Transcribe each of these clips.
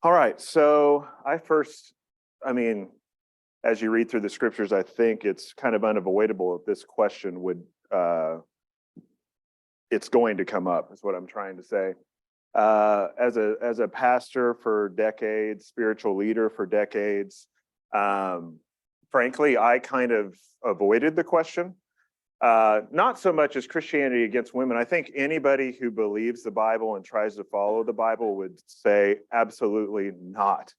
All right, so I mean, as you read through the scriptures, I think it's kind of unavoidable that this question it's going to come up, is what I'm trying to say. As a pastor for decades, spiritual leader for decades, frankly, I kind of avoided the question. Not so much as Christianity against women. I think anybody who believes the Bible and tries to follow the Bible would say absolutely not.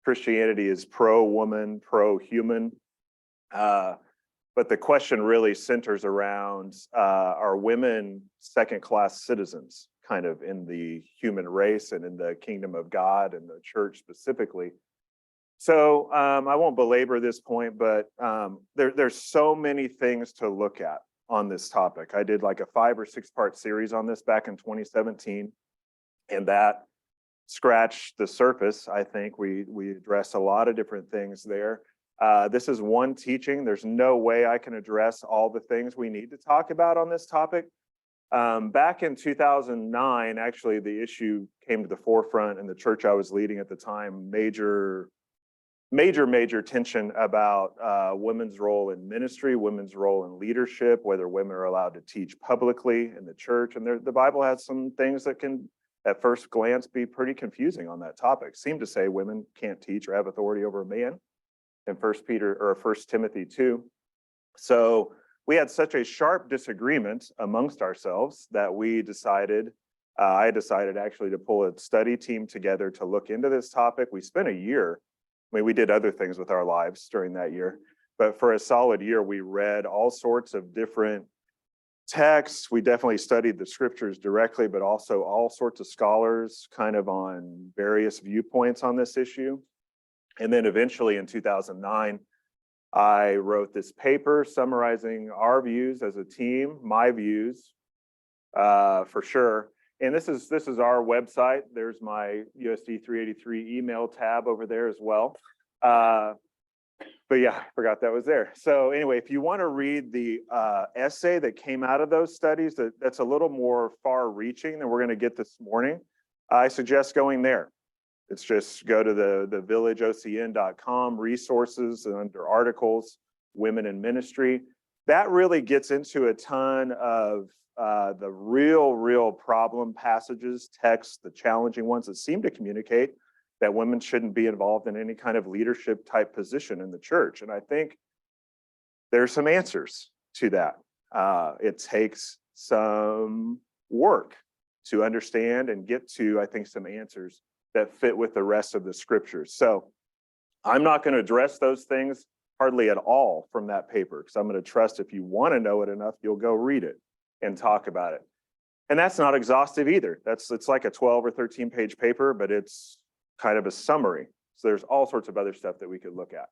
Christianity is pro-woman, pro-human. But the question really centers around, are women second-class citizens, kind of in the human race and in the kingdom of God and the church specifically? So I won't belabor this point, but there's so many things to look at on this topic. I did like a 5 or 6 part series on this back in 2017, and that scratched the surface. I think we addressed a lot of different things there. This is one teaching. There's no way I can address all the things we need to talk about on this topic. Back in 2009, actually, the issue came to the forefront in the church I was leading at the time. Major tension about women's role in ministry, women's role in leadership, whether women are allowed to teach publicly in the church. And the Bible has some things that can, at first glance, be pretty confusing on that topic. Seem to say women can't teach or have authority over a man in 1 Timothy 2. So we had such a sharp disagreement amongst ourselves that I decided actually to pull a study team together to look into this topic. We spent a year. I mean, we did other things with our lives during that year, but for a solid year, we read all sorts of different texts. We definitely studied the scriptures directly, but also all sorts of scholars kind of on various viewpoints on this issue. And then eventually in 2009, I wrote this paper summarizing our views as a team, my views, for sure. And this is our website. There's my USD 383 email tab over there as well. But yeah, I forgot that was there. So anyway, if you want to read the essay that came out of those studies, that's a little more far-reaching than we're going to get this morning, I suggest going there. It's just go to the villageocn.com resources, and under articles, women in ministry. That really gets into a ton of the real problem passages, texts, the challenging ones that seem to communicate that women shouldn't be involved in any kind of leadership type position in the church. And I think there's some answers to that. It takes some work to understand and get to, I think, some answers that fit with the rest of the scriptures. So I'm not going to address those things hardly at all from that paper, because I'm going to trust if you want to know it enough, you'll go read it and talk about it. And that's not exhaustive either. It's like a 12 or 13 page paper, but it's kind of a summary. So there's all sorts of other stuff that we could look at.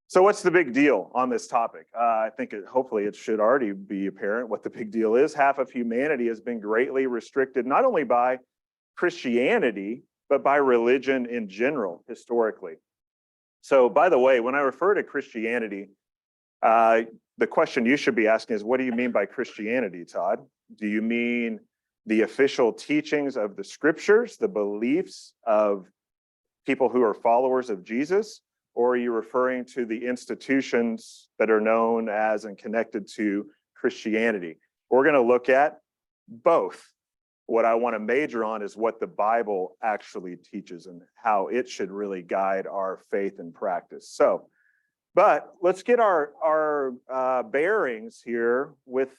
So what's the big deal on this topic? I think hopefully it should already be apparent what the big deal is. Half of humanity has been greatly restricted, not only by Christianity, but by religion in general, historically. So by the way, when I refer to Christianity, the question you should be asking is, what do you mean by Christianity, Todd? Do you mean the official teachings of the scriptures, the beliefs of people who are followers of Jesus? Or are you referring to the institutions that are known as and connected to Christianity? We're going to look at both. What I want to major on is what the Bible actually teaches and how it should really guide our faith and practice. So, but let's get our bearings here with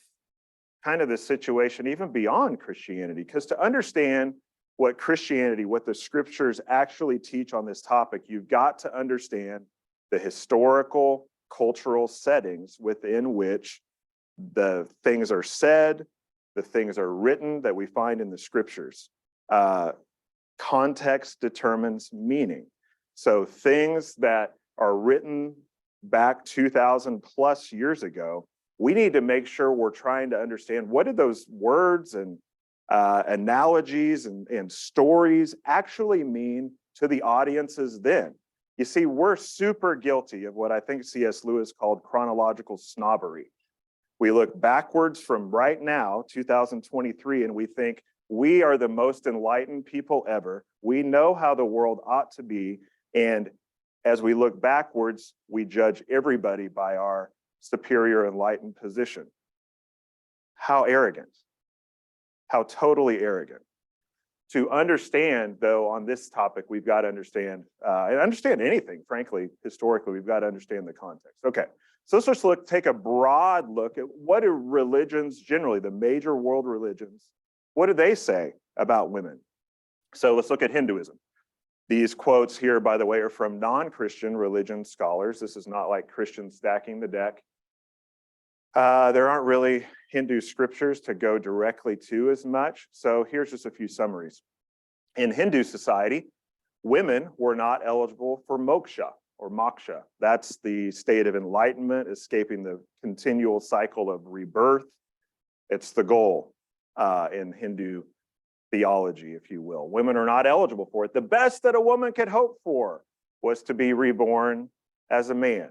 kind of the situation even beyond Christianity, because to understand what Christianity, what the scriptures actually teach on this topic, you've got to understand the historical, cultural settings within which the things are said, the things are written that we find in the scriptures. Context determines meaning. So things that are written back 2,000 plus years ago, we need to make sure we're trying to understand what did those words and analogies and stories actually mean to the audiences then. You see, we're super guilty of what I think C.S. Lewis called chronological snobbery. We look backwards from right now, 2023, and we think We are the most enlightened people ever. We know how the world ought to be. And as we look backwards, we judge everybody by our superior enlightened position. How arrogant. How totally arrogant. To understand, though, on this topic, we've got to understand, and understand anything, frankly, historically, we've got to understand the context. Okay, so let's just take a broad look at what do religions, generally the major world religions, what do they say about women? So let's look at Hinduism. These quotes here, by the way, are from non-Christian religion scholars. This is not like Christians stacking the deck. There aren't really Hindu scriptures to go directly to as much. So here's just a few summaries. In Hindu society, women were not eligible for moksha or moksha. That's the state of enlightenment, escaping the continual cycle of rebirth. It's the goal in Hindu theology, if you will. Women are not eligible for it. The best that a woman could hope for was to be reborn as a man.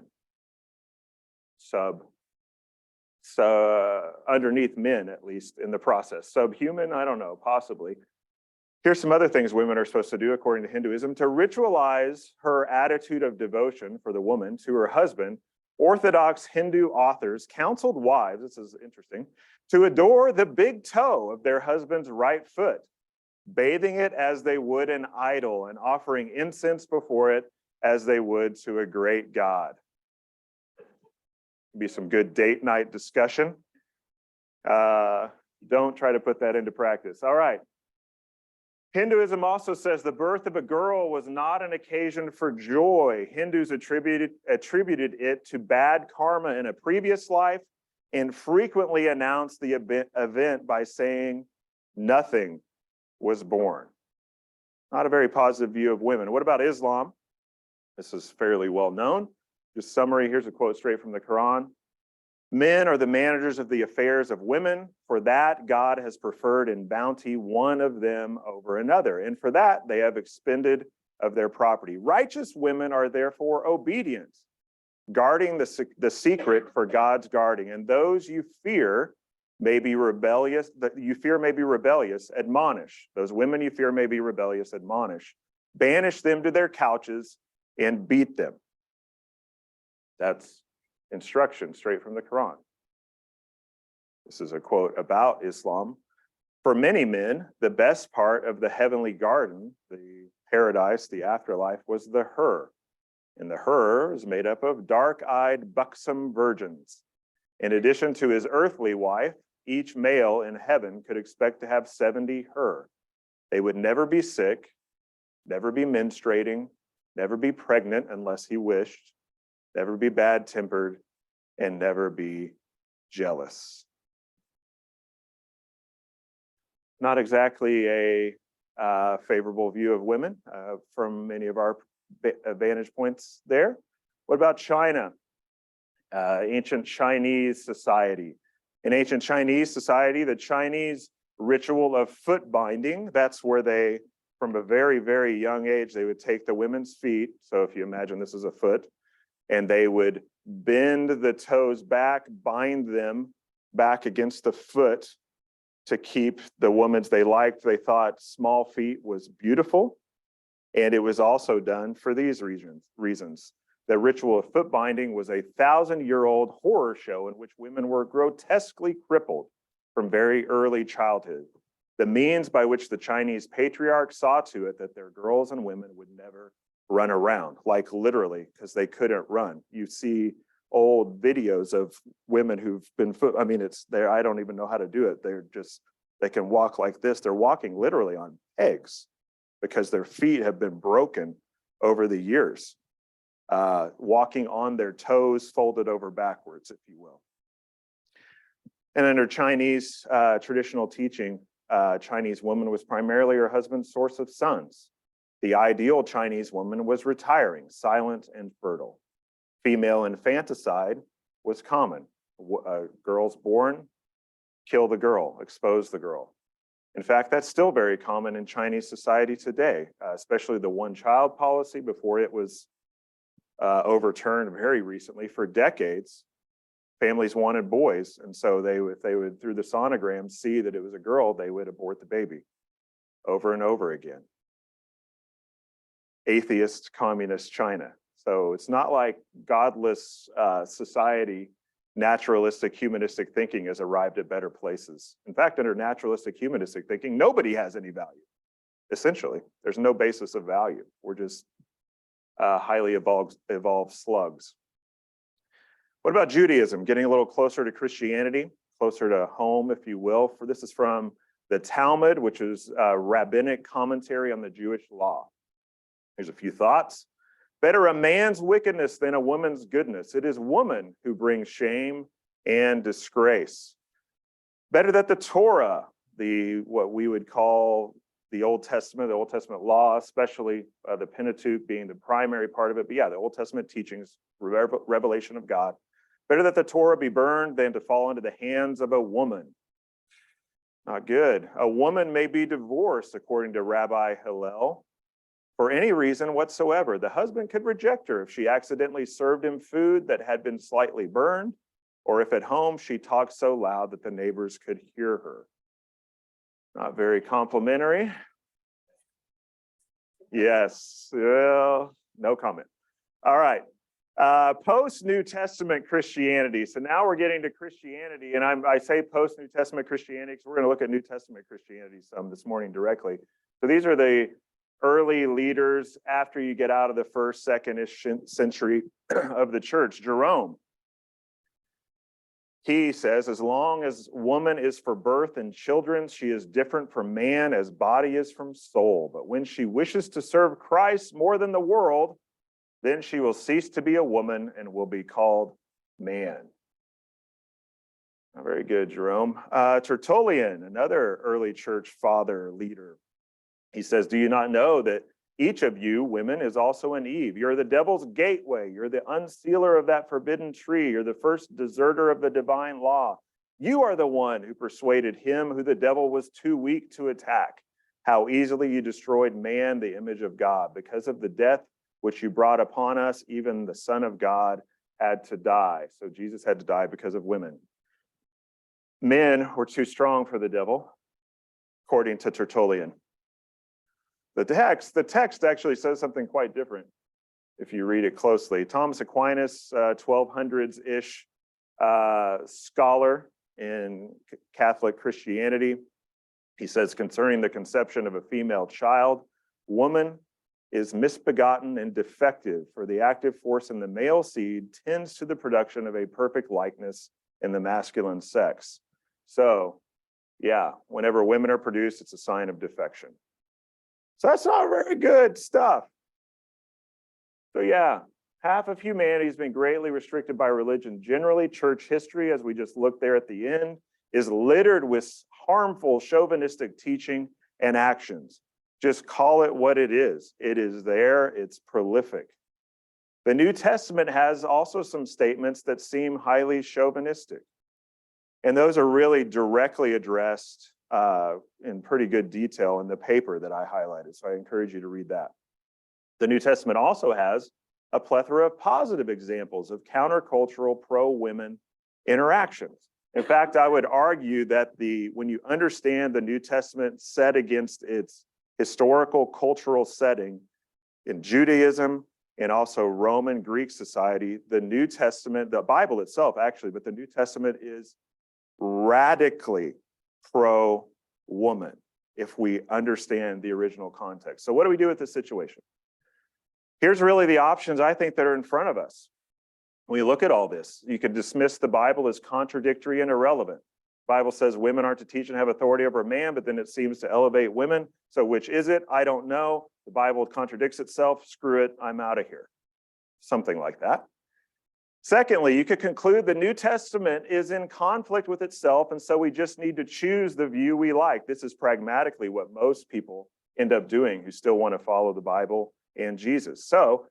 Underneath men, at least in the process. Subhuman, I don't know, possibly. Here's some other things women are supposed to do according to Hinduism. To ritualize her attitude of devotion for the woman to her husband, Orthodox Hindu authors counseled wives, this is interesting, to adore the big toe of their husband's right foot, bathing it as they would an idol and offering incense before it as they would to a great god. Be some good date night discussion. Don't try to put that into practice. All right. Hinduism also says the birth of a girl was not an occasion for joy. Hindus attributed it to bad karma in a previous life and frequently announced the event by saying nothing was born. Not a very positive view of women. What about Islam? This is fairly well known. Just summary, here's a quote straight from the Quran. Men are the managers of the affairs of women. For that, God has preferred in bounty one of them over another. And for that, they have expended of their property. Righteous women are therefore obedient, guarding the secret for God's guarding. And those you fear may be rebellious, admonish. Those women you fear may be rebellious, admonish. Banish them to their couches and beat them. That's instruction straight from the Quran. This is a quote about Islam. For many men, the best part of the heavenly garden, the paradise, the afterlife, was the hur. And the hur is made up of dark-eyed, buxom virgins. In addition to his earthly wife, each male in heaven could expect to have 70 hur. They would never be sick, never be menstruating, never be pregnant unless he wished, never be bad-tempered, and never be jealous. Not exactly a favorable view of women from many of our vantage points there. What about China? Ancient Chinese society. In ancient Chinese society, the Chinese ritual of foot binding, that's where they, from a very, very young age, they would take the women's feet. So if you imagine this is a foot, and they would bend the toes back, bind them back against the foot to keep the woman's they liked. They thought small feet was beautiful. And it was also done for these reasons. The ritual of foot binding was a 1,000-year-old horror show in which women were grotesquely crippled from very early childhood. The means by which the Chinese patriarch saw to it that their girls and women would never run around, like literally, because they couldn't run. You see old videos of women who've been it's there. I don't even know how to do it. They can walk like this. They're walking literally on eggs because their feet have been broken over the years, walking on their toes folded over backwards, if you will. And under Chinese traditional teaching, Chinese woman was primarily her husband's source of sons. The ideal Chinese woman was retiring, silent, and fertile. Female infanticide was common. Girls born, kill the girl, expose the girl. In fact, that's still very common in Chinese society today, especially the one-child policy before it was overturned very recently. For decades, families wanted boys, and so if they would, through the sonogram, see that it was a girl, they would abort the baby. over and over again. Atheist, communist China. So it's not like godless society, naturalistic, humanistic thinking has arrived at better places. In fact, under naturalistic, humanistic thinking, nobody has any value. Essentially, there's no basis of value. We're just highly evolved slugs. What about Judaism? Getting a little closer to Christianity, closer to home, if you will. For this is from the Talmud, which is a rabbinic commentary on the Jewish law. Here's a few thoughts. Better a man's wickedness than a woman's goodness. It is woman who brings shame and disgrace. Better that the Torah, what we would call the Old Testament law, especially the Pentateuch being the primary part of it. But yeah, the Old Testament teachings, revelation of God. Better that the Torah be burned than to fall into the hands of a woman. Not good. A woman may be divorced, according to Rabbi Hillel, for any reason whatsoever. The husband could reject her if she accidentally served him food that had been slightly burned, or if at home she talked so loud that the neighbors could hear her. Not very complimentary. Yes, well, no comment. All right. Post-New Testament Christianity. So now we're getting to Christianity, and I say post-New Testament Christianity because we're going to look at New Testament Christianity some this morning directly. So these are the early leaders after you get out of the first, second-ish century of the church. Jerome, he says, as long as woman is for birth and children, she is different from man as body is from soul. But when she wishes to serve Christ more than the world, then she will cease to be a woman and will be called man. Very good, Jerome. Tertullian, another early church father leader. He says, do you not know that each of you, women, is also an Eve? You're the devil's gateway. You're the unsealer of that forbidden tree. You're the first deserter of the divine law. You are the one who persuaded him who the devil was too weak to attack. How easily you destroyed man, the image of God. Because of the death which you brought upon us, even the Son of God had to die. So Jesus had to die because of women. Men were too strong for the devil, according to Tertullian. The text actually says something quite different if you read it closely. Thomas Aquinas, 1200s-ish scholar in Catholic Christianity. He says, concerning the conception of a female child, woman is misbegotten and defective, for the active force in the male seed tends to the production of a perfect likeness in the masculine sex. So, yeah, whenever women are produced, it's a sign of defection. So that's not very good stuff. So yeah, half of humanity has been greatly restricted by religion. Generally, church history, as we just looked there at the end, is littered with harmful chauvinistic teaching and actions. Just call it what it is. It is there, it's prolific. The New Testament has also some statements that seem highly chauvinistic. And those are really directly addressed in pretty good detail in the paper that I highlighted. So I encourage you to read that. The New Testament also has a plethora of positive examples of countercultural pro-women interactions. In fact, I would argue that when you understand the New Testament set against its historical cultural setting in Judaism and also Roman Greek society, the New Testament, the Bible itself actually, but the New Testament is radically pro-woman if we understand the original context. So what do we do with this situation? Here's really the options I think that are in front of us. When you look at all this, you can dismiss the Bible as contradictory and irrelevant. The Bible says women aren't to teach and have authority over man, but then it seems to elevate women. So which is it? I don't know. The Bible contradicts itself. Screw it. I'm out of here. Something like that. Secondly, you could conclude the New Testament is in conflict with itself, and so we just need to choose the view we like. This is pragmatically what most people end up doing who still want to follow the Bible and Jesus. So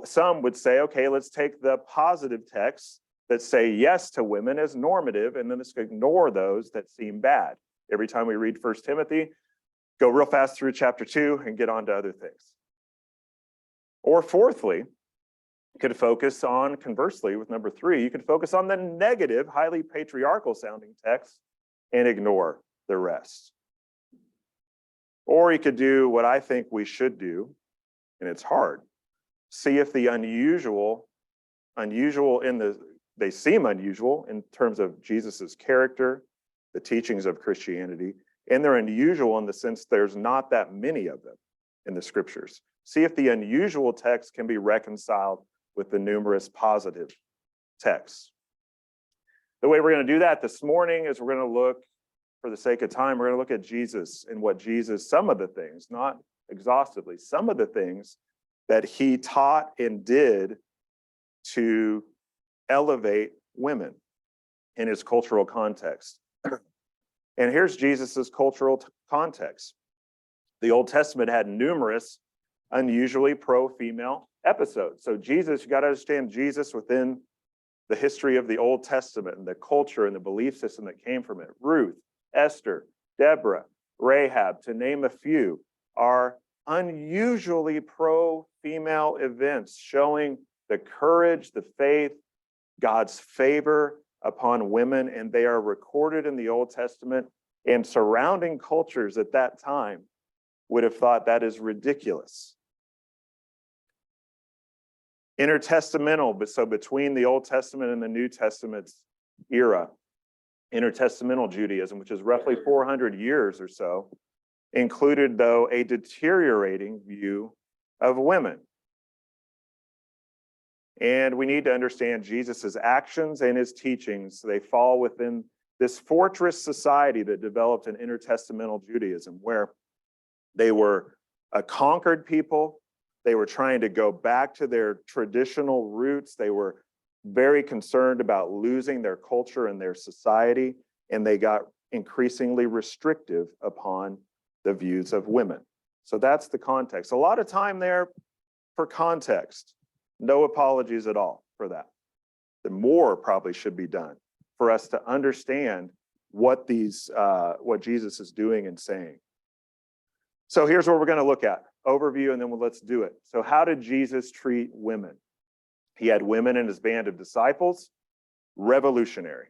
some would say, okay, let's take the positive texts that say yes to women as normative, and then let's ignore those that seem bad. Every time we read 1 Timothy, go real fast through chapter 2 and get on to other things. Or fourthly, you could focus on, conversely, with number 3, you could focus on the negative, highly patriarchal sounding text and ignore the rest. Or you could do what I think we should do, and it's hard. See if the they seem unusual in terms of Jesus's character, the teachings of Christianity, and they're unusual in the sense there's not that many of them in the scriptures. See if the unusual text can be reconciled with the numerous positive texts. The way we're going to do that this morning is we're going to look, for the sake of time, we're going to look at Jesus and what Jesus, some of the things, not exhaustively, some of the things that he taught and did to elevate women in his cultural context. And here's Jesus's cultural context. The Old Testament had numerous unusually pro-female episodes. So Jesus, you got to understand Jesus within the history of the Old Testament and the culture and the belief system that came from it. Ruth, Esther, Deborah, Rahab, to name a few, are unusually pro-female events showing the courage, the faith, God's favor upon women, and they are recorded in the Old Testament, and surrounding cultures at that time would have thought that is ridiculous. Intertestamental, but so between the Old Testament and the New Testament's era, intertestamental Judaism, which is roughly 400 years or so, included, though, a deteriorating view of women. And we need to understand Jesus's actions and his teachings. They fall within this fortress society that developed in intertestamental Judaism, where they were a conquered people. They were trying to go back to their traditional roots. They were very concerned about losing their culture and their society, and they got increasingly restrictive upon the views of women. So that's the context. A lot of time there for context. No apologies at all for that. The more probably should be done for us to understand what Jesus is doing and saying. So here's what we're going to look at. Overview, and then let's do it. So how did Jesus treat women? He had women in his band of disciples. Revolutionary.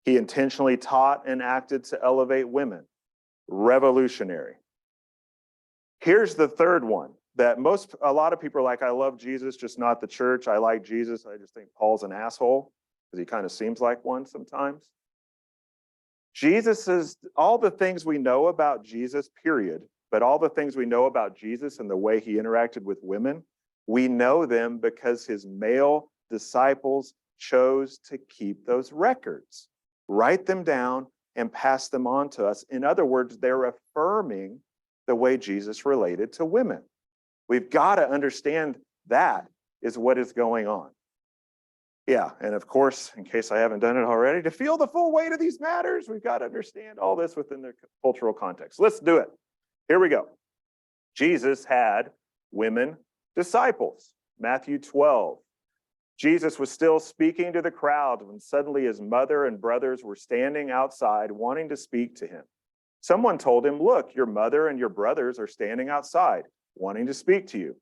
He intentionally taught and acted to elevate women. Revolutionary. Here's the third one that a lot of people are like, I love Jesus, just not the church. I like Jesus. I just think Paul's an asshole because he kind of seems like one sometimes. Jesus is all the things we know about Jesus, period, but all the things we know about Jesus and the way he interacted with women, we know them because his male disciples chose to keep those records, write them down, and pass them on to us. In other words, they're affirming the way Jesus related to women. We've got to understand that is what is going on. Yeah, and of course, in case I haven't done it already, to feel the full weight of these matters, we've got to understand all this within the cultural context. Let's do it. Here we go. Jesus had women disciples. Matthew 12. Jesus was still speaking to the crowd when suddenly his mother and brothers were standing outside wanting to speak to him. Someone told him, look, your mother and your brothers are standing outside wanting to speak to you.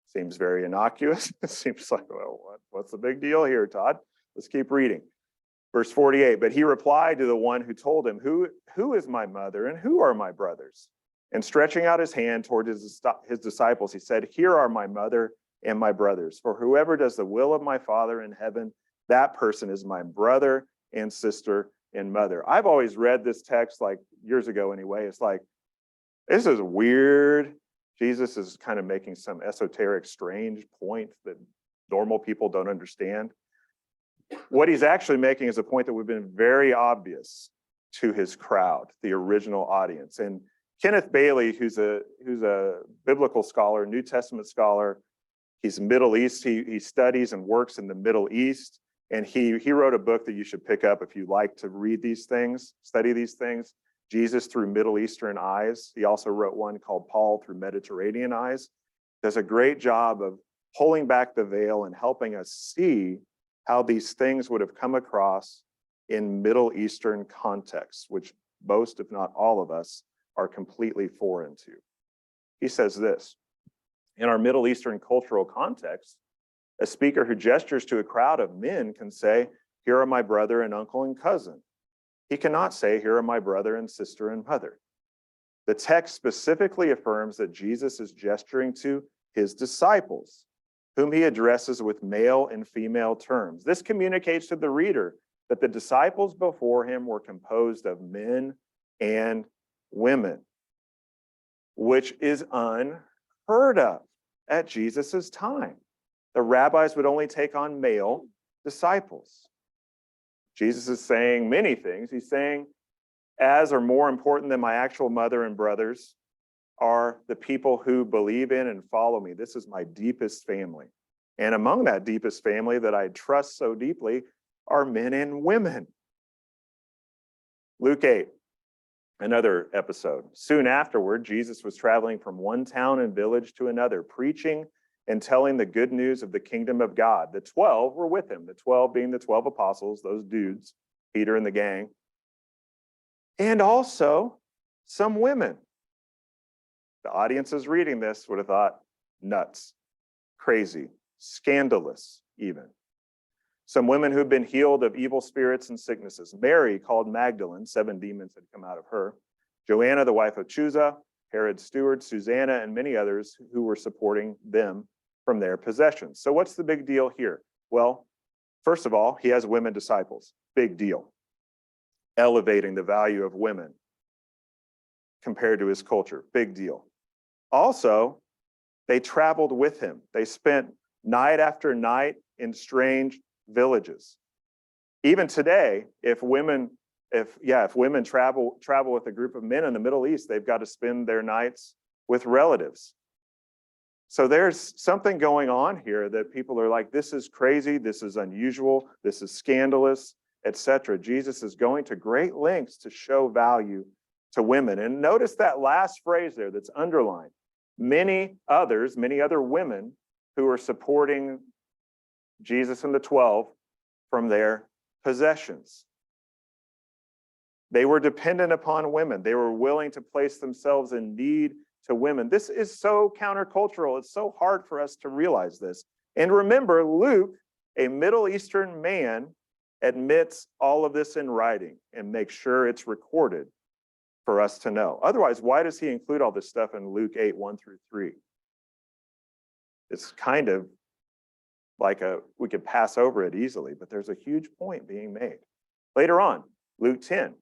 Seems very innocuous. It seems like, well, what's the big deal here, Todd? Let's keep reading. Verse 48, but he replied to the one who told him, who is my mother and who are my brothers? And stretching out his hand toward his disciples, he said, here are my mother and my brothers. For whoever does the will of my Father in heaven, that person is my brother and sister and mother. I've always read this text, like years ago anyway. It's like, this is weird. Jesus is kind of making some esoteric, strange point that normal people don't understand. What he's actually making is a point that would have been very obvious to his crowd, the original audience. And Kenneth Bailey, who's a biblical scholar, New Testament scholar, he's Middle East. He studies and works in the Middle East. And he wrote a book that you should pick up if you like to read these things, study these things. Jesus Through Middle Eastern Eyes. He also wrote one called Paul Through Mediterranean Eyes. Does a great job of pulling back the veil and helping us see how these things would have come across in Middle Eastern contexts, which most, if not all of us, are completely foreign to. He says this, in our Middle Eastern cultural context, a speaker who gestures to a crowd of men can say, here are my brother and uncle and cousin. He cannot say, here are my brother and sister and mother. The text specifically affirms that Jesus is gesturing to his disciples, whom he addresses with male and female terms. This communicates to the reader that the disciples before him were composed of men and women, which is unheard of at Jesus's time. The rabbis would only take on male disciples. Jesus is saying many things. He's saying, as or more important than my actual mother and brothers are the people who believe in and follow me. This is my deepest family. And among that deepest family that I trust so deeply are men and women. Luke 8, another episode. Soon afterward, Jesus was traveling from one town and village to another, preaching and telling the good news of the kingdom of God. The 12 were with him, the 12 being the 12 apostles, those dudes, Peter and the gang, and also some women. The audiences reading this would have thought, nuts, crazy, scandalous even. Some women who'd been healed of evil spirits and sicknesses. Mary, called Magdalene, 7 demons had come out of her. Joanna, the wife of Chuza, Herod's steward, Susanna, and many others who were supporting them from their possessions. So what's the big deal here? Well, first of all, he has women disciples. Big deal. Elevating the value of women compared to his culture. Big deal. Also, they traveled with him. They spent night after night in strange villages. Even today, if women travel with a group of men in the Middle East, they've got to spend their nights with relatives. So there's something going on here that people are like, this is crazy, this is unusual, this is scandalous, etc. Jesus is going to great lengths to show value to women. And notice that last phrase there that's underlined. Many other women who are supporting Jesus and the 12 from their possessions. They were dependent upon women. They were willing to place themselves in need to women. This is so countercultural. It's so hard for us to realize this. And remember, Luke, a Middle Eastern man, admits all of this in writing and makes sure it's recorded for us to know. Otherwise, why does he include all this stuff in Luke 8, 1 through 3? It's kind of like we could pass over it easily, but there's a huge point being made. Later on, Luke 10.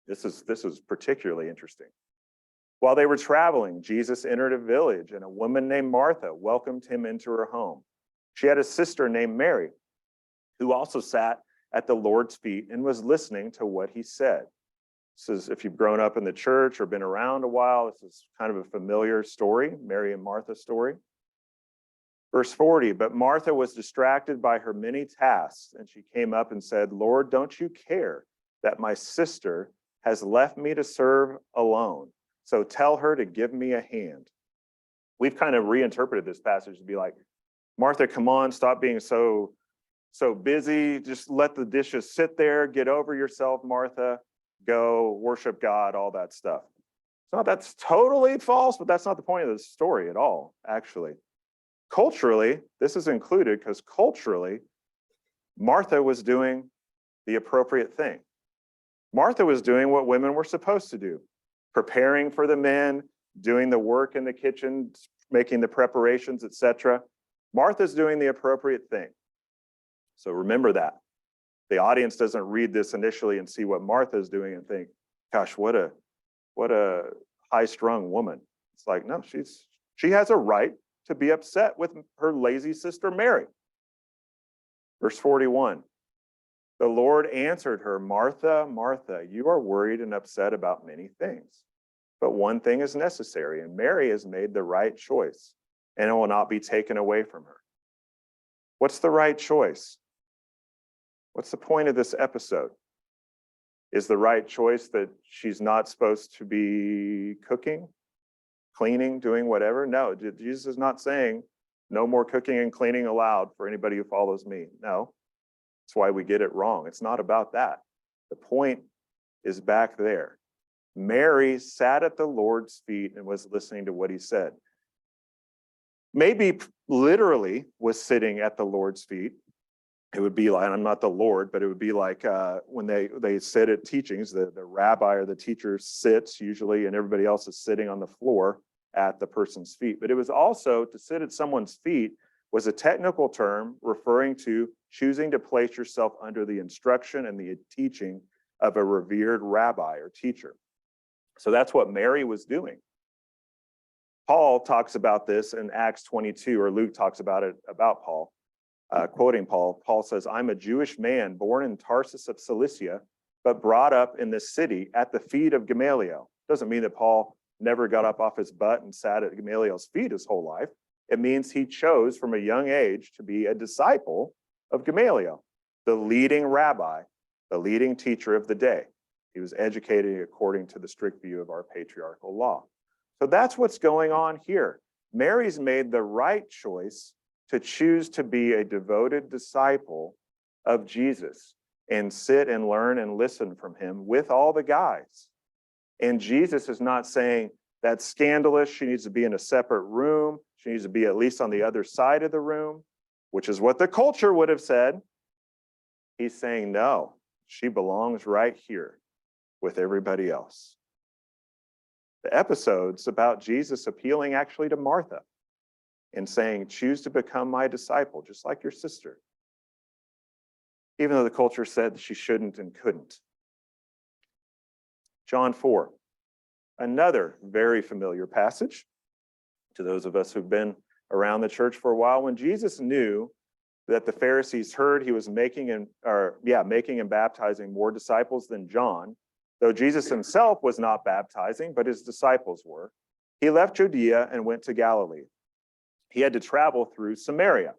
This is particularly interesting. While they were traveling, Jesus entered a village, and a woman named Martha welcomed him into her home. She had a sister named Mary, who also sat at the Lord's feet and was listening to what he said. This is, if you've grown up in the church or been around a while, this is kind of a familiar story, Mary and Martha's story. Verse 40, but Martha was distracted by her many tasks, and she came up and said, Lord, don't you care that my sister has left me to serve alone? So tell her to give me a hand. We've kind of reinterpreted this passage to be like, Martha, come on, stop being so busy. Just let the dishes sit there. Get over yourself, Martha. Go worship God, all that stuff. So that's totally false, but that's not the point of the story at all, actually. Culturally, this is included because culturally, Martha was doing the appropriate thing. Martha was doing what women were supposed to do, preparing for the men, doing the work in the kitchen, making the preparations, etc. Martha's doing the appropriate thing. So remember that. The audience doesn't read this initially and see what Martha's doing and think, gosh, what a high-strung woman. It's like, no, she has a right to be upset with her lazy sister Mary. Verse 41. The Lord answered her, Martha, Martha, you are worried and upset about many things, but one thing is necessary, and Mary has made the right choice, and it will not be taken away from her. What's the right choice? What's the point of this episode? Is the right choice that she's not supposed to be cooking, cleaning, doing whatever? No, Jesus is not saying no more cooking and cleaning allowed for anybody who follows me. No. That's why we get it wrong. It's not about that. The point is back there. Mary sat at the Lord's feet and was listening to what he said. Maybe literally was sitting at the Lord's feet, it would be like, and I'm not the Lord, but it would be like when they sit at teachings, the rabbi or the teacher sits usually, and everybody else is sitting on the floor at the person's feet. But it was also, to sit at someone's feet was a technical term referring to choosing to place yourself under the instruction and the teaching of a revered rabbi or teacher. So that's what Mary was doing. Paul talks about this in Acts 22, or Luke talks about it about Paul. Quoting Paul, Paul says, I'm a Jewish man born in Tarsus of Cilicia, but brought up in this city at the feet of Gamaliel. Doesn't mean that Paul never got up off his butt and sat at Gamaliel's feet his whole life. It means he chose from a young age to be a disciple of Gamaliel, the leading rabbi, the leading teacher of the day. He was educated according to the strict view of our patriarchal law. So that's what's going on here. Mary's made the right choice to choose to be a devoted disciple of Jesus and sit and learn and listen from him with all the guys. And Jesus is not saying that's scandalous. She needs to be in a separate room. She needs to be at least on the other side of the room, which is what the culture would have said. He's saying, no, she belongs right here with everybody else. The episode's about Jesus appealing actually to Martha and saying, choose to become my disciple, just like your sister. Even though the culture said she shouldn't and couldn't. John 4, another very familiar passage to those of us who've been around the church for a while. When Jesus knew that the Pharisees heard he was making and baptizing more disciples than John, though Jesus himself was not baptizing, but his disciples were, he left Judea and went to Galilee. He had to travel through Samaria,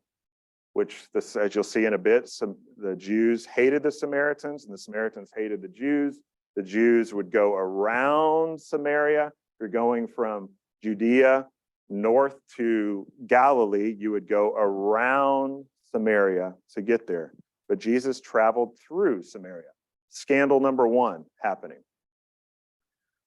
which, as you'll see in a bit, the Jews hated the Samaritans and the Samaritans hated the Jews. The Jews would go around Samaria. If you're going from Judea north to Galilee, you would go around Samaria to get there. But Jesus traveled through Samaria. Scandal number one happening.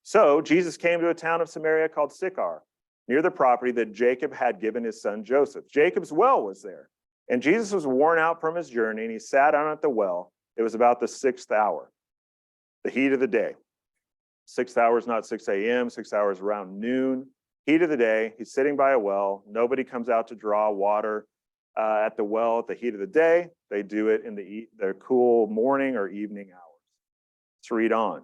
So Jesus came to a town of Samaria called Sychar, near the property that Jacob had given his son Joseph. Jacob's well was there. And Jesus was worn out from his journey, and he sat down at the well. It was about the 6th hour, the heat of the day. 6 hours, not 6 a.m., 6 hours around noon. Heat of the day, he's sitting by a well. Nobody comes out to draw water at the well at the heat of the day. They do it in the cool morning or evening hours. Let's read on.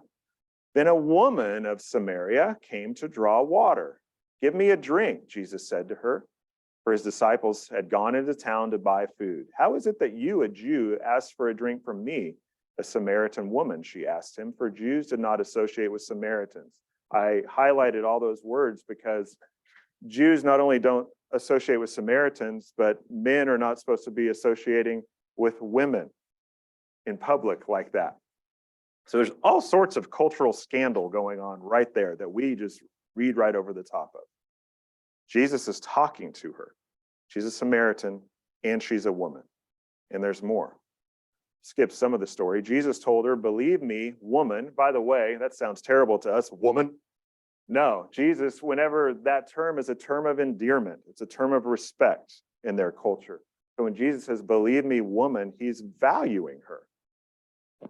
Then a woman of Samaria came to draw water. Give me a drink, Jesus said to her, for his disciples had gone into town to buy food. How is it that you, a Jew, ask for a drink from me, a Samaritan woman? She asked him, for Jews did not associate with Samaritans. I highlighted all those words because Jews not only don't associate with Samaritans, but men are not supposed to be associating with women in public like that. So there's all sorts of cultural scandal going on right there that we just read right over the top of. Jesus is talking to her. She's a Samaritan and she's a woman. And there's more. Skip some of the story. Jesus told her, believe me, woman. By the way, that sounds terrible to us, woman. No, Jesus, whenever that term is a term of endearment, it's a term of respect in their culture. So when Jesus says, believe me, woman, he's valuing her.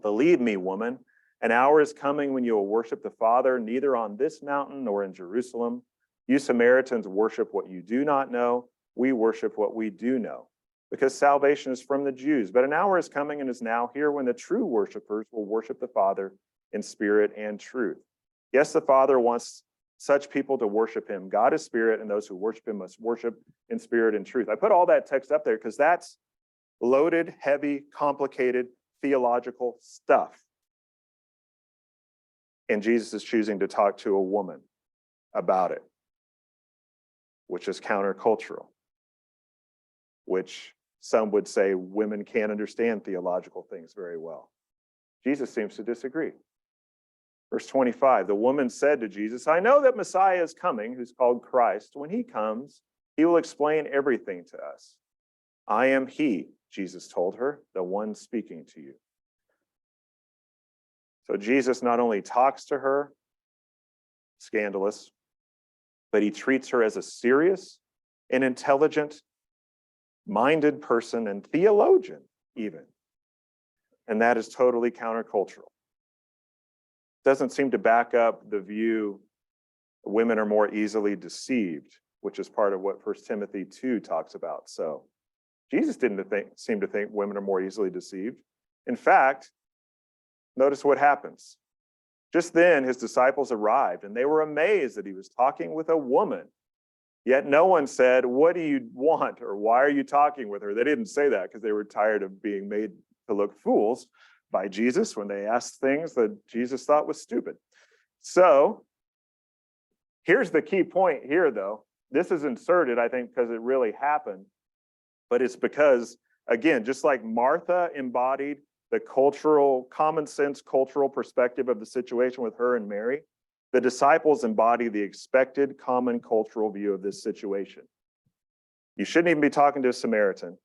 Believe me, woman, an hour is coming when you will worship the Father, neither on this mountain nor in Jerusalem. You Samaritans worship what you do not know. We worship what we do know, because salvation is from the Jews. But an hour is coming and is now here when the true worshipers will worship the Father in spirit and truth. Yes, the Father wants such people to worship him. God is spirit, and those who worship him must worship in spirit and truth. I put all that text up there because that's loaded, heavy, complicated, theological stuff. And Jesus is choosing to talk to a woman about it, which is countercultural, which some would say women can't understand theological things very well. Jesus seems to disagree. Verse 25, the woman said to Jesus, I know that Messiah is coming, who's called Christ. When he comes, he will explain everything to us. I am he, Jesus told her, the one speaking to you. So Jesus not only talks to her, scandalous, but he treats her as a serious and intelligent, minded person and theologian. even. And that is totally countercultural. Doesn't seem to back up the view women are more easily deceived, which is part of what 1 Timothy 2 talks about. So Jesus didn't seem to think women are more easily deceived. In fact, notice what happens. Just then, his disciples arrived, and they were amazed that he was talking with a woman. Yet no one said, "What do you want?" or "Why are you talking with her?" They didn't say that because they were tired of being made to look fools by Jesus when they asked things that Jesus thought was stupid. So here's the key point here, though. This is inserted, I think, because it really happened. But it's because, again, just like Martha embodied the common sense cultural perspective of the situation with her and Mary, the disciples embody the expected common cultural view of this situation. You shouldn't even be talking to a Samaritan.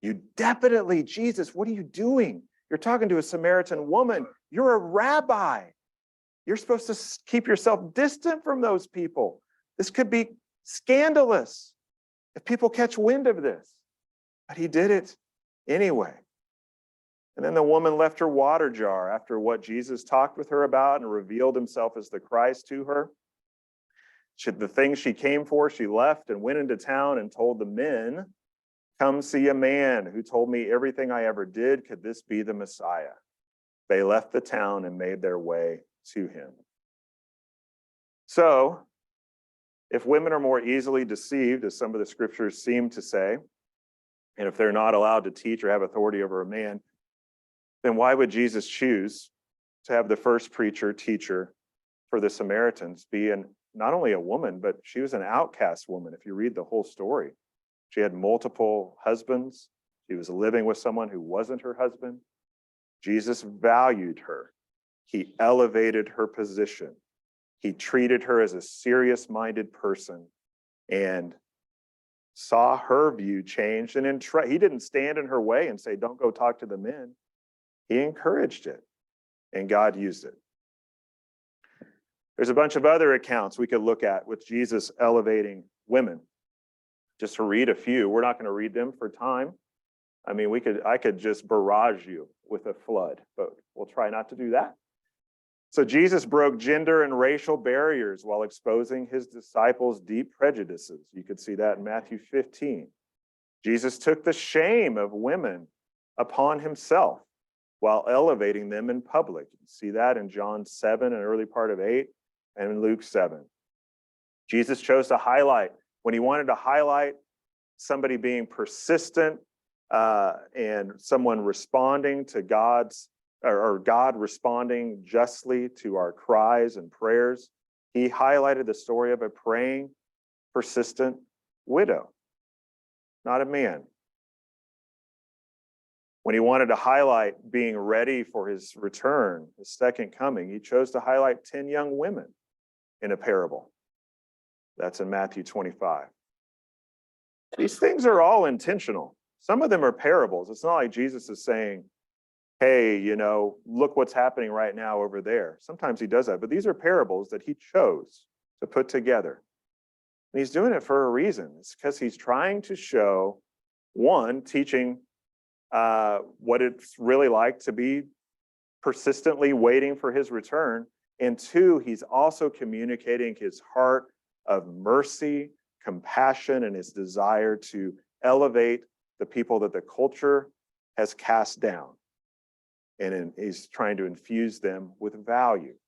You definitely, Jesus, what are you doing? You're talking to a Samaritan woman. You're a rabbi. You're supposed to keep yourself distant from those people. This could be scandalous if people catch wind of this. But he did it anyway. And then the woman left her water jar after what Jesus talked with her about and revealed himself as the Christ to her. The things she came for, she left and went into town and told the men, "Come see a man who told me everything I ever did. Could this be the Messiah?" They left the town and made their way to him. So, if women are more easily deceived, as some of the scriptures seem to say, and if they're not allowed to teach or have authority over a man, then why would Jesus choose to have the first preacher, teacher for the Samaritans be not only a woman, but she was an outcast woman. If you read the whole story, she had multiple husbands. She was living with someone who wasn't her husband. Jesus valued her. He elevated her position. He treated her as a serious-minded person and saw her view change. And he didn't stand in her way and say, "Don't go talk to the men." He encouraged it, and God used it. There's a bunch of other accounts we could look at with Jesus elevating women. Just to read a few, we're not going to read them for time. I mean, I could just barrage you with a flood, but we'll try not to do that. So Jesus broke gender and racial barriers while exposing his disciples' deep prejudices. You could see that in Matthew 15. Jesus took the shame of women upon himself while elevating them in public. You see that in John 7, an early part of 8, and in Luke 7. Jesus chose to highlight, when he wanted to highlight somebody being persistent and someone responding to or God responding justly to our cries and prayers, he highlighted the story of a praying, persistent widow, not a man. When he wanted to highlight being ready for his return, his second coming, he chose to highlight 10 young women in a parable. That's in Matthew 25. These things are all intentional. Some of them are parables. It's not like Jesus is saying, "Hey, look what's happening right now over there." Sometimes he does that, but these are parables that he chose to put together. And he's doing it for a reason. It's because he's trying to show, one, teaching what it's really like to be persistently waiting for his return. And two, he's also communicating his heart of mercy, compassion, and his desire to elevate the people that the culture has cast down. And he's trying to infuse them with value.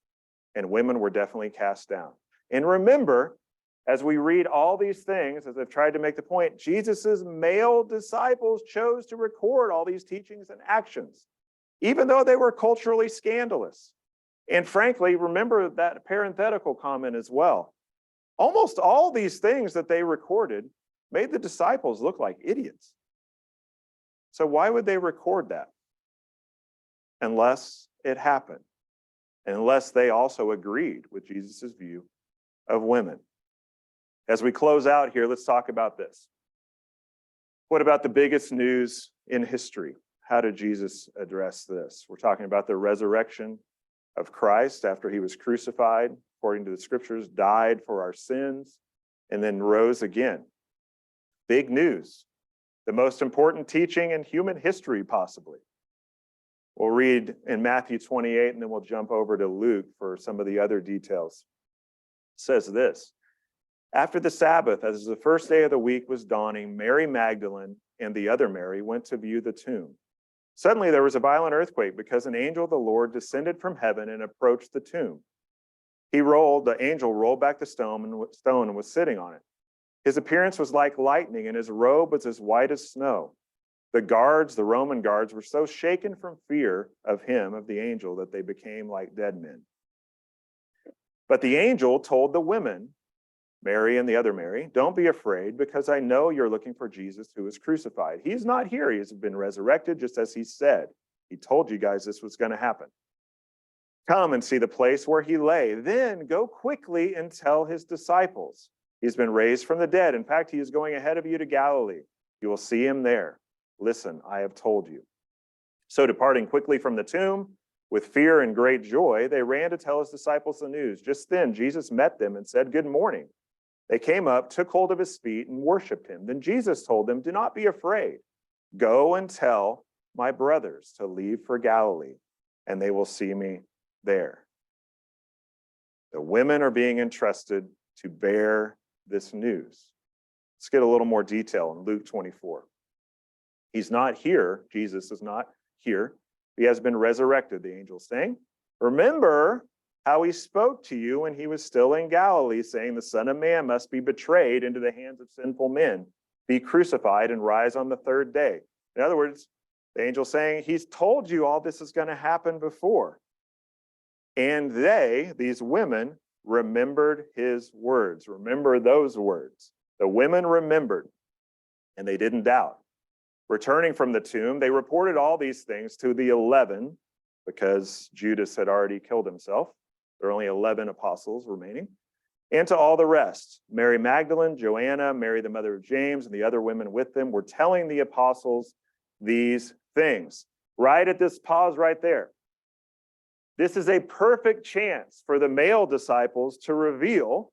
And women were definitely cast down. And remember, as we read all these things, as I've tried to make the point, Jesus's male disciples chose to record all these teachings and actions, even though they were culturally scandalous. And frankly, remember that parenthetical comment as well. Almost all these things that they recorded made the disciples look like idiots. So why would they record that? Unless it happened, and unless they also agreed with Jesus's view of women. As we close out here, let's talk about this. What about the biggest news in history? How did Jesus address this? We're talking about the resurrection of Christ after he was crucified, according to the scriptures, died for our sins, and then rose again. Big news. the most important teaching in human history, possibly. We'll read in Matthew 28, and then we'll jump over to Luke for some of the other details. It says this: after the Sabbath, as the first day of the week was dawning, Mary Magdalene and the other Mary went to view the tomb. Suddenly there was a violent earthquake because an angel of the Lord descended from heaven and approached the tomb. The angel rolled back the stone and was sitting on it. His appearance was like lightning, and his robe was as white as snow. The Roman guards, were so shaken from fear of the angel, that they became like dead men. But the angel told the women, Mary and the other Mary, don't be afraid, because I know you're looking for Jesus who was crucified. He's not here. He has been resurrected, just as he said. He told you guys this was going to happen. Come and see the place where he lay. Then go quickly and tell his disciples. He's been raised from the dead. In fact, he is going ahead of you to Galilee. You will see him there. Listen, I have told you. So departing quickly from the tomb, with fear and great joy, they ran to tell his disciples the news. Just then, Jesus met them and said, "Good morning." They came up, took hold of his feet, and worshiped him. Then Jesus told them, "Do not be afraid. Go and tell my brothers to leave for Galilee, and they will see me there." The women are being entrusted to bear this news. Let's get a little more detail in Luke 24. He's not here. Jesus is not here. He has been resurrected, the angel saying. Remember how he spoke to you when he was still in Galilee, saying, the Son of Man must be betrayed into the hands of sinful men, be crucified, and rise on the third day. In other words, the angel saying, he's told you all this is going to happen before. And these women, remembered his words. Remember those words. The women remembered, and they didn't doubt. Returning from the tomb, they reported all these things to the 11, because Judas had already killed himself. There are only 11 apostles remaining. And to all the rest, Mary Magdalene, Joanna, Mary the mother of James, and the other women with them were telling the apostles these things. Right at this pause right there. This is a perfect chance for the male disciples to reveal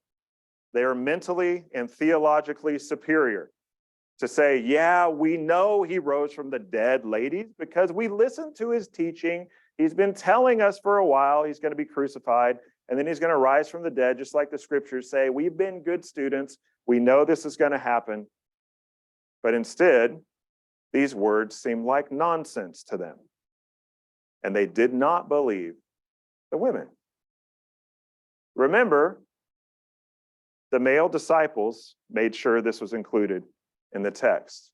they are mentally and theologically superior. To say, yeah, we know he rose from the dead, ladies, because we listened to his teaching. He's been telling us for a while he's going to be crucified, and then he's going to rise from the dead, just like the scriptures say. We've been good students. We know this is going to happen. But instead, these words seem like nonsense to them. And they did not believe the women. Remember, the male disciples made sure this was included in the text.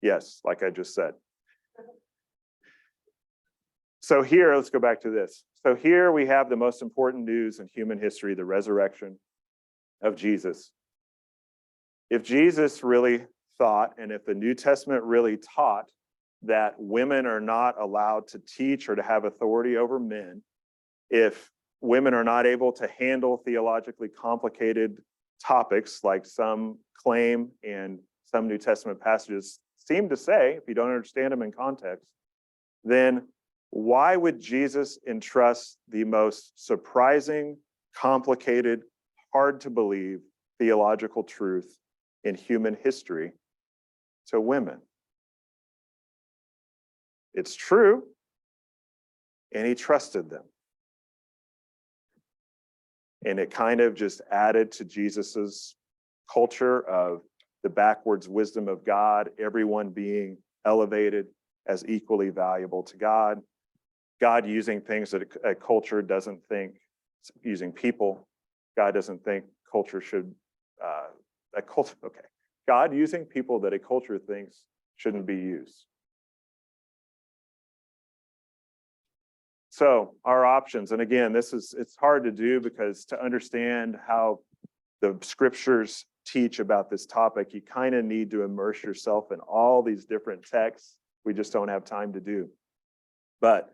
Yes, like I just said. So here, let's go back to this. So here we have the most important news in human history, the resurrection of Jesus. If Jesus really thought, and if the New Testament really taught, that women are not allowed to teach or to have authority over men, if women are not able to handle theologically complicated topics like some claim and some New Testament passages seem to say, if you don't understand them in context, then why would Jesus entrust the most surprising, complicated, hard to believe theological truth in human history to women? It's true, and he trusted them. And it kind of just added to Jesus's culture of the backwards wisdom of God, everyone being elevated as equally valuable to God, God using things that a culture doesn't think, using people, God doesn't think culture should, God using people that a culture thinks shouldn't be used. So our options, and again, it's hard to do because to understand how the scriptures teach about this topic, you kind of need to immerse yourself in all these different texts. We just don't have time to do. But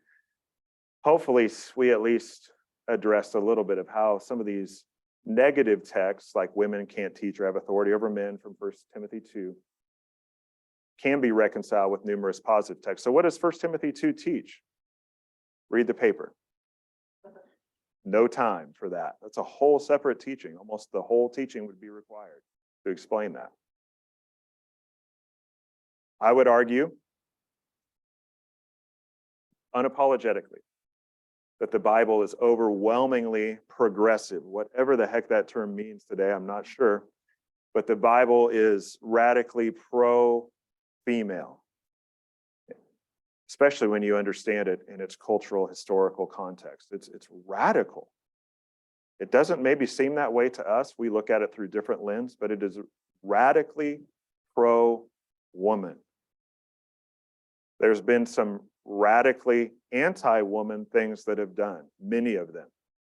hopefully we at least addressed a little bit of how some of these negative texts, like women can't teach or have authority over men from 1 Timothy 2, can be reconciled with numerous positive texts. So what does 1 Timothy 2 teach? Read the paper. No time for that. That's a whole separate teaching. Almost the whole teaching would be required to explain that. I would argue unapologetically that the Bible is overwhelmingly progressive, whatever the heck that term means today, I'm not sure. But the Bible is radically pro-female, especially when you understand it in its cultural, historical context. It's radical. It doesn't maybe seem that way to us. We look at it through different lenses, but it is radically pro-woman. There's been some radically anti-woman things that have done, many of them,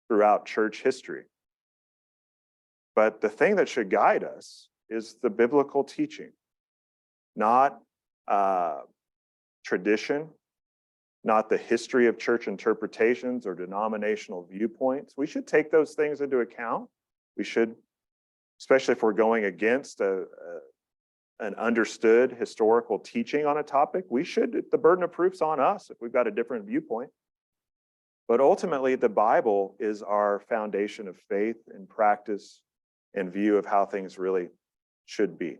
throughout church history. But the thing that should guide us is the biblical teaching, not tradition, not the history of church interpretations or denominational viewpoints. We should take those things into account. We should, especially if we're going against an understood historical teaching on a topic, the burden of proof's on us if we've got a different viewpoint. But ultimately, the Bible is our foundation of faith and practice and view of how things really should be.